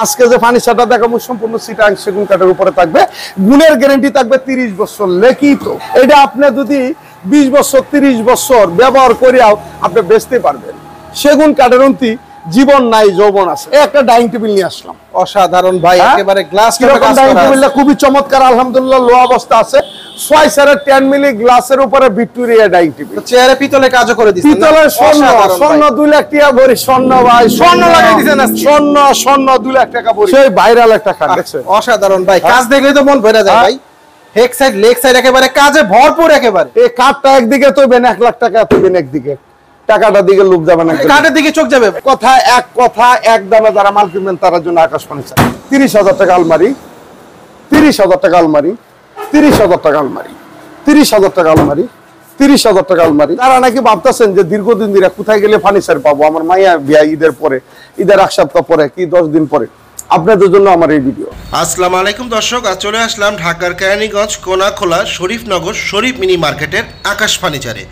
আজকে যে ফার্নিচারটা দেখাবো সম্পূর্ণ চিটাং সেগুন কাঠের উপরে থাকবে, গুণের গ্যারান্টি থাকবে 30 বছর লিখিত। এটা আপনি যদি 20 বছর 30 বছর ব্যবহার করিয়াও আপনি বেচতে পারবেন। সেগুন কাঠের অন্তি জীবন নাই যৌবন আছে। একটা ডাইনিং টেবিল নিয়ে আসলাম, অসাধারণ ভাই, একেবারে গ্লাস ডাইনিং টেবিলটা খুবই চমৎকার, আলহামদুলিল্লাহ লো অবস্থা আছে। 6 সারের 10 মিলি গ্লাসের উপরে ভিক্টোরিয়া ডাইনিং টেবিল, চেয়ারে পিতলে কাজও করে দিয়েছেন, পিতলের স্বর্ণ, স্বর্ণ 2 লাখ টাকা ভরি স্বর্ণ ভাই, স্বর্ণ লাগাই দিয়েছেন, স্বর্ণ স্বর্ণ 2 লাখ টাকা ভরি, সেই ভাইরাল একটা খাট দেখছেন। অসাধারণ ভাই, কাজ দেখলেই তো মন ভরে যায় ভাই। হেড সাইড লেগ সাইড একেবারে কাজে ভরপুর। একেবারে এই কাঠটা একদিকে তৈবেন 1 লাখ টাকা, তৈবেন একদিকে, টাকাটা দিকে লোক যাবে না, কাঠের দিকে চোখ যাবে। কথা এক দামে যারা মাল কিনবেন তার জন্য আকাশ ফার্নিচার। 30,000 টাকা আলমারি, 30,000 টাকা আলমারি, 30,000 টাকা আলমারি, 30,000 টাকা আলমারি, 30,000 টাকা আলমারি। তারা নাকি ভাবতেছেন যে দীর্ঘদিন ধরে কোথায় গেলে ফার্নিচার পাবো। আমার মাইয়া বিয়া ঈদের পরে, ঈদের এক সপ্তাহ পরে কি 10 দিন পরে, আপনাদের জন্য আমার এই ভিডিও। আসসালামু আলাইকুম দর্শক, আজ চলে আসলাম ঢাকার কেরানীগঞ্জ কোনাখোলা শরীফনগর শরীফ মিনি মার্কেটের আকাশ ফার্নিচারে।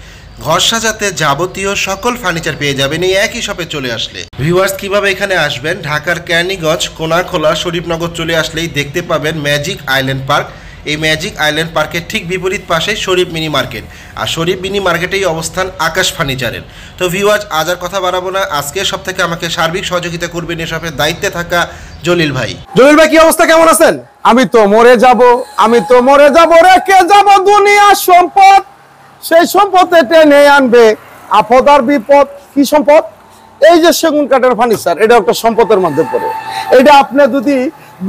ঘর সাজাতে যাবতীয় সকল ফার্নিচার পেয়ে যাবেন এই একই শপে চলে আসলে। ভিউয়ার্স, কিভাবে এখানে আসবেন? ঢাকার কেরানীগঞ্জ কোনাখোলা শরীফনগর চলে আসলেই দেখতে পাবেন ম্যাজিক আইল্যান্ড পার্ক। এই ম্যাজিক আইল্যান্ড পার্কের ঠিক বিপরীত পাশে শরীফ মিনি মার্কেট, আর শরীফ মিনি মার্কেটেই অবস্থান আকাশ ফার্নিচারের। তো ভিউয়ার্স, আজ আর কথা বাড়াবো না, আজকে সব থেকে আমাকে সার্বিক সহযোগিতা করবেন এসবের দায়িত্বে থাকা জলিল ভাই। জলিল ভাই, কি অবস্থা, কেমন আছেন? আমি তো মরে যাব, আমি তো মরে যাব, রেখে যাব দুনিয়ার সম্পদ, সেই সম্পদে টেনে আনবে আপদ আর বিপদ। কি সম্পদ? এই যে সেগুন কাঠের ফার্নিচার, এটা একটা সম্পদের মধ্যে পড়ে। এটা আপনি যদি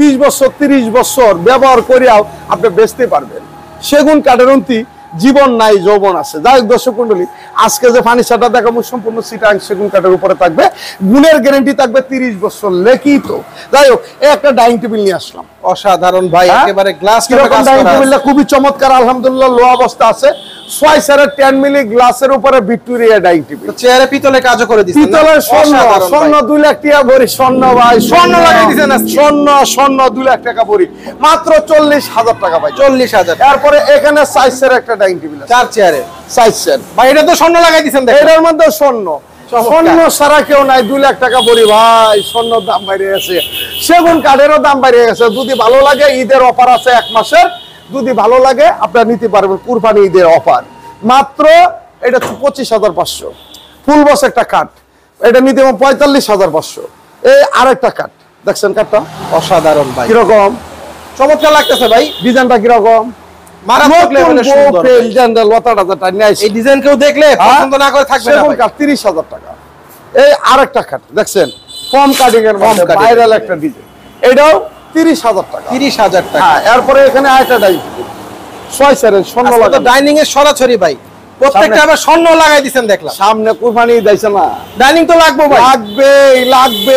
20 বছর 30 বছর ব্যবহার করিয়াও আপনি বেচতে পারবেন। সেগুন কাঠের অন্তি জীবন নাই যৌবন আছে। যাই হোক দর্শক মন্ডলী, আজকে যে ফার্নিচারটা দেখাবো সম্পূর্ণ চিটাং সেগুন কাঠের উপরে থাকবে, গুণের গ্যারান্টি থাকবে 30 বছর লিখিত। যাই হোক, একটা ডাইনিং টেবিল নিয়ে আসলাম, অসাধারণ ভাই, একেবারে গ্লাস ডাইনিং টেবিলটা খুবই চমৎকার, আলহামদুলিল্লাহ লো অবস্থা আছে। 6 সারের 10 মিলি গ্লাসের উপরে ভিক্টোরিয়া ডাইনিং টেবিল, চেয়ারে পিতলে কাজও করে দিয়েছেন, পিতলের স্বর্ণ, স্বর্ণ 2 লাখ টাকা ভরি স্বর্ণ ভাই, স্বর্ণ লাগাই দিয়েছেন, স্বর্ণ স্বর্ণ 2 লাখ টাকা ভরি মাত্র 40,000 টাকা ভাই, 40,000। তারপরে এখানে 6 সারের একটা ডাইনিং টেবিল আছে, 4 চেয়ারে 6 সার ভাই, এটা তো স্বর্ণ লাগাই দিয়েছেন, এটার মধ্যে স্বর্ণ, স্বর্ণ সারা কেউ নাই, 2 লাখ টাকা ভরি ভাই। স্বর্ণ দাম বাইরে গেছে, সেগুন কাঠেরও দাম বাইরে গেছে। যদি ভালো লাগে, ঈদের অফার আছে 1 মাসের, যদি ভালো লাগে আপনারা নিতে পারবেন। কুরবানি ঈদের অফার মাত্র, এটা 25,500 ফুল বস একটা কাঠ, এটা নিতে 45,500। এই আরেকটা কাঠ দেখছেন, কাঠটা অসাধারণ ভাই, কিরকম চমৎকার লাগতেছে ভাই। ডিজাইনটা কিরকম, এই ডিজাইন কেউ দেখলে পছন্দ না করে থাকবে না ভাই। 30,000 টাকা। এই আরেকটা কাঠ দেখছেন, ফর্ম কাটিং এর মধ্যে ভাইরাল একটা ডিজাইন, এটাও 30,000 টাকা। 30,000 টাকা। হ্যাঁ, এরপরে এখানে আরেকটা ডাইনিং 6 সারের স্বর্ণ লাগা, ডাইনিং এর সরাসরি ভাই, প্রত্যেকটা আবার স্বর্ণ লাগাই দিবেন দেখলাম। সামনে কুরবানি দিয়েছে না, ডাইনিং তো লাগবে ভাই, লাগবে লাগবে।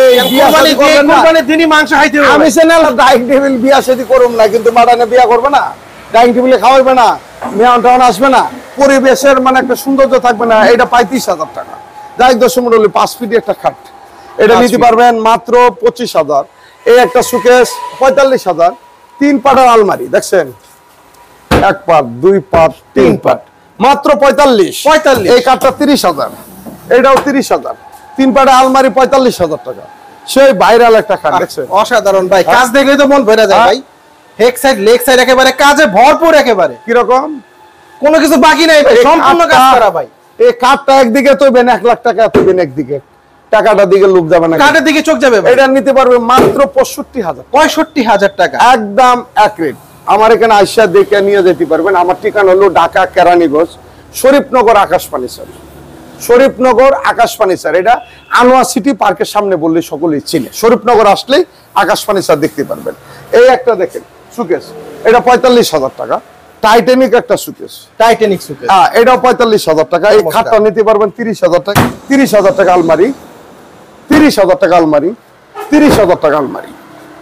কুরবানির দিনই মাংস খাইতে হবে। আমি চ্যানেল ডাইনিং টেবিল বিয়া শাদী করব না, কিন্তু মাডানে বিয়া করবে না, ডাইনিং টেবিলে খাওয়াইবে না, মেহমান টাউন আসবে না, পরিবেশের মানে একটা সৌন্দর্য থাকবে না। এটা 35,000 টাকা। যাই দর্শক মণ্ডলী, 5 ফিট একটা খাট, এটা নিতে পারবেন মাত্র 25,000। এই একটা সুকেস 45,000। 3 পাটের আলমারি দেখছেন, 1 পাট 2 পাট 3 পাট মাত্র 45। এই কাঠটা 30,000, এটাও 30,000। 3 পাটের আলমারি 45,000 টাকা। সেই ভাইরাল একটা খাট দেখছেন, অসাধারণ ভাই, কাজ দেখলেই তো মন ভরে যায় ভাই। হেড সাইড লেগ সাইড একেবারে কাজে ভরপুর। একেবারে কিরকম, কোনো কিছু বাকি নাই ভাই, সম্পূর্ণ কাজ করা ভাই। এই কাঠটা একদিকে তৈবেন 1 লাখ টাকা, তৈবেন একদিকে, টাকাটা দিকে লোক যাবে না, কাঠের দিকে চোখ যাবে ভাই। এটা নিতে পারবে মাত্র 65,000। 65,000 টাকা, একদম এক রেট। আমার এখানে আইসা দেখে নিয়ে যেতে পারবেন। আমার ঠিকানা হলো ঢাকা কেরানীগঞ্জ শরীফনগর আকাশ ফার্নিচার, শরীফনগর আকাশ ফার্নিচার। এটা আনোয়ার সিটি পার্কের সামনে বললে সকলেই চিনে। শরীফনগর আসলেই আকাশ ফার্নিচার দেখতে পারবেন। এই একটা দেখেন সুকেস, এটা 45,000 টাকা। টাইটানিক একটা সুকেস, টাইটানিক সুকেস, হ্যাঁ, এটাও 45,000 টাকা। এই খাটটা নিতে পারবেন 30,000 টাকা। 30,000 টাকা আলমারি, 30,000 টাকা আলমারি, 30,000 টাকা আলমারি,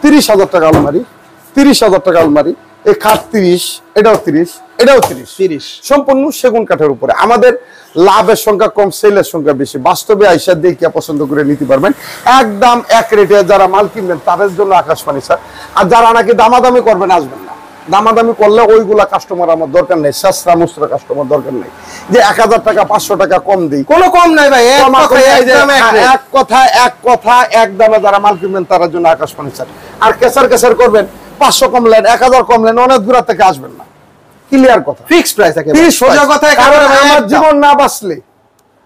30,000 টাকা আলমারি, 30,000 টাকা আলমারি। এই খাট 30, এটাও 30, এটাও 30। সম্পূর্ণ সেগুন কাঠের উপরে। আমাদের লাভের সংখ্যা কম, সেলের সংখ্যা বেশি। বাস্তবে আইসা দেখিয়া পছন্দ করে নিতে পারবেন একদম এক রেটে। যারা মাল কিনবেন তাদের জন্য আকাশ ফার্নিচার। আর যারা নাকি দামাদামি করবেন আসবেন না, দামাদামি করলে ওইগুলা কাস্টমার আমার দরকার নেই, সাসরা মুসরা কাস্টমার দরকার নেই যে 1000 টাকা 500 টাকা কম দিই, কোনো কম নাই ভাই, এক কথা এক দামে যারা মাল কিনবেন তার জন্য আকাশ ফার্নিচার। আর কেসার করবেন 500 কমলেন 1000 কমলেন অনেক দূর থেকে আসবেন না, ক্লিয়ার কথা, ফিক্সড প্রাইস থাকে, সোজা কথা। আমার জীবন না বাঁচলে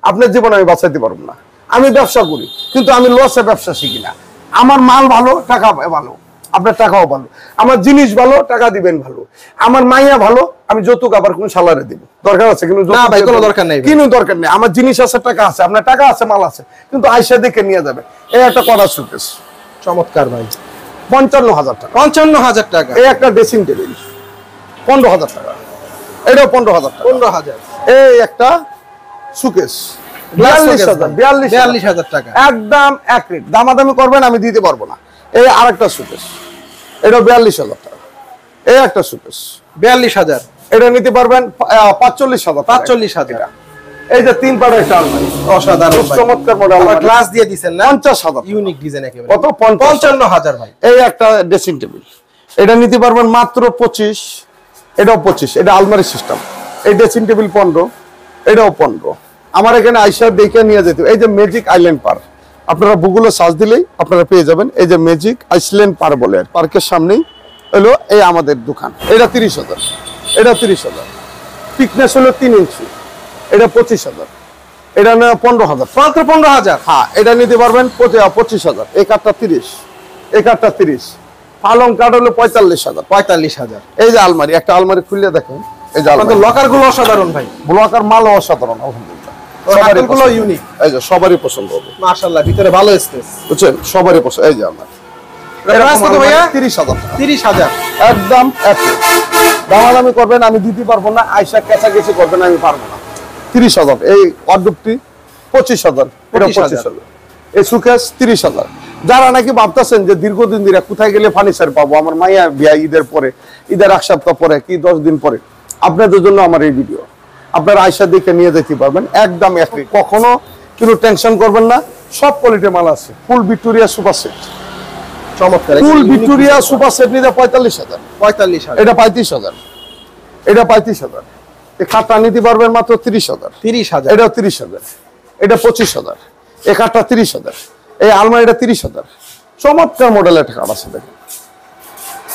আপনার জীবন আমি বাঁচাইতে পারবো না। আমি ব্যবসা করি কিন্তু আমি লসে ব্যবসা শিখি না। আমার মাল ভালো, টাকা ভালো, আপনার টাকাও ভালো, আমার জিনিস ভালো, টাকা দিবেন ভালো, আমার মাইয়া ভালো, আমি যৌতুক আবার কোন সালারে দিব, দরকার আছে কিন্তু না ভাই কোনো দরকার নেই, কোনো দরকার নেই। আমার জিনিস আছে, টাকা আছে, আপনার টাকা আছে, মাল আছে, কিন্তু আয়সা দেখে নিয়ে যাবে। এই একটা কড়া সুকেস, চমৎকার ভাই, 55,000 টাকা। 55,000 টাকা। এই একটা ড্রেসিং টেবিল 15,000 টাকা, এটাও 15,000 টাকা। 15,000। এই একটা সুকেস 42,000 টাকা, একদম এক রেট, দামাদামি করবেন আমি দিতে পারবো না। এই আরেকটা সুকেস, এটা 42,000 টাকা। এই একটা সুকেস 42,000, এটা নিতে পারবেন 45,000। 45,000। এই যে 3 পাড়ের একটা আলমারি, অসাধারণ চমৎকার মডেল, গ্লাস দিয়ে দিবেন না, 50,000, ইউনিক ডিজাইন একেবারে। কত? 55,000 ভাই। এই একটা ড্রেসিং টেবিল, এটা নিতে পারবেন মাত্র 25, এটাও 25, এটা আলমারি সিস্টেম। এই ড্রেসিং টেবিল 15, এটাও 15। আমার এখানে আইসা দেখে নিয়ে যেতে। এই যে ম্যাজিক আইল্যান্ড পার্ক, আপনারা গুগলে সার্চ দিলেই আপনারা পেয়ে যাবেন। এই যে ম্যাজিক আইল্যান্ড পার্ক বলে, পার্কের সামনেই হলো এই আমাদের দোকান। এটা 30,000, এটা 30,000। থিকনেস হলো 3 ইঞ্চি, এটা 25,000, এটা 15,000, মাত্র 15,000। হ্যাঁ, এটা নিতে পারবেন 25,000। এই কাঠটা 30, এই কাঠটা 30। পালং কাঠ হলো 45,000। 45,000। এই যে আলমারি, একটা আলমারি খুলে দেখেন, এই যে আপনাদের লকার গুলো অসাধারণ ভাই, ব্লকার মাল অসাধারণ, আলহামদুলিল্লাহ। গুলো ইউনিক, এই যে সবারই পছন্দ হবে, মাশাআল্লাহ, ভিতরে ভালো স্পেস, বুঝছেন, সবারই পছন্দ। এই যে আলমারি প্রাইস কত ভাইয়া? 30,000 টাকা, 30,000। একদম এক রেট। দামাদামি করবেন আমি দিতে পারবো না, আয়সা কেঁচাকেচি করবেন আমি পারবো না। 30,000। এই ওয়ার্ডরোবটি 25,000, এটা 25,000। এই সুকেস 30,000। যারা নাকি ভাবতেছেন যে দীর্ঘদিন ধরে কোথায় গেলে ফার্নিচার পাবো, আমার মাইয়া বিয়া ঈদের পরে, ঈদের 1 সপ্তাহ পরে কি 10 দিন পরে, আপনাদের জন্য আমার এই ভিডিও। আপনারা আয়সা দেখে নিয়ে যেতে পারবেন, একদম এক রেট। কখনো কোনো টেনশন করবেন না, সব কোয়ালিটির মাল আছে। ফুল ভিক্টোরিয়া সুপার সেট, চমৎকার। ফুল ভিক্টোরিয়া সুপার সেট নিতে 45,000, 45,000, এটা 35,000, এটা 35,000। এই খাটটা নিতে পারবেন মাত্র 30,000, 30,000, এটাও 30,000, এটা 25,000। এই খাটটা 30,000, এই আলমারিটা 30,000। চমৎকার মডেলের খাট আছে, দেখেন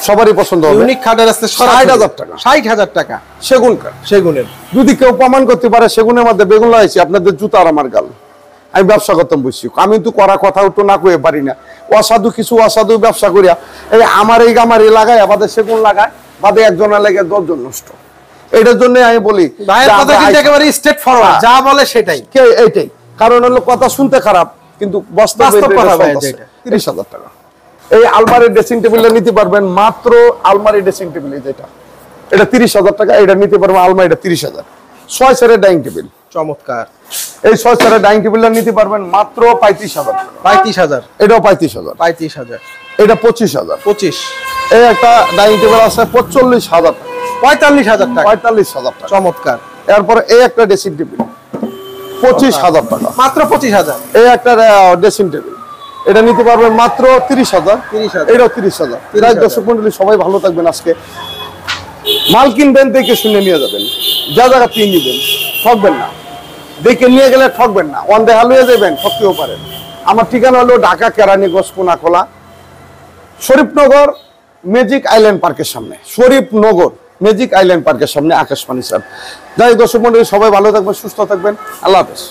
সবারই পছন্দ হবে। ইউনিক খাটের আছে 60,000 টাকা, 60,000 টাকা সেগুন কাঠ। সেগুনের। যদি কেউ প্রমাণ করতে পারে সেগুনের মধ্যে বেগুন লাগাইছি, আপনাদের জুতা আর আমার গাল। আমি ব্যবসা করতাম বুঝছি, আমি তো করা কথা তো না কয়ে পারি না। অসাধু কিছু অসাধু ব্যবসা করিয়া এই আমার এই গামারি লাগায়, আমাদের সেগুন লাগায়, বাদে একজনের লেগে 10 জন নষ্ট। এটার জন্য আমি বলি ভাইয়ের কথা কিন্তু একেবারে স্ট্রেট ফরওয়ার্ড, যা বলে সেটাই। এইটাই কারণ হলো, কথা শুনতে খারাপ কিন্তু বাস্তব কথা ভাই। 30,000 টাকা। এই আলমারি ড্রেসিং টেবিলটা নিতে পারবেন মাত্র, আলমারি ড্রেসিং টেবিল যেটা, এটা 30,000 টাকা। এটা নিতে পারবেন আলমারিটা 30,000। 6 সেরের ডাইনিং টেবিল, চমৎকার। এই 6 সেরের ডাইনিং টেবিলটা নিতে পারবেন মাত্র 35,000 টাকা। 35,000, এটাও 35,000, 35,000, এটা 25,000। 25, এই একটা ডাইনিং টেবিল আছে 45,000 টাকা, 45,000 টাকা, 45,000 টাকা। চমৎকার। এরপরে এই একটা ড্রেসিং টেবিল 25,000 টাকা, মাত্র 25,000। এই একটা ড্রেসিং টেবিল, এটা নিতে পারবেন মাত্র 30,000, 30,000, এটাও 30,000। দর্শক মন্ডলী সবাই ভালো থাকবেন। আজকে মাল কিনবেন দেখে শুনে নিয়ে যাবেন, যা জায়গা তিন নিবেন, ঠকবেন না। দেখে নিয়ে গেলে ঠকবেন না, ওয়ান দেখা লয়ে যাবেন, ঠকতেও পারেন। আমার ঠিকানা হলো ঢাকা কেরানীগঞ্জ কোনাখোলা, শরীফনগর ম্যাজিক আইল্যান্ড পার্কের সামনে, শরীফনগর ম্যাজিক আইল্যান্ড পার্কের সামনে আকাশ ফার্নিচার। যাই দর্শক মন্ডলী সবাই ভালো থাকবেন, সুস্থ থাকবেন, আল্লাহ হাফেজ।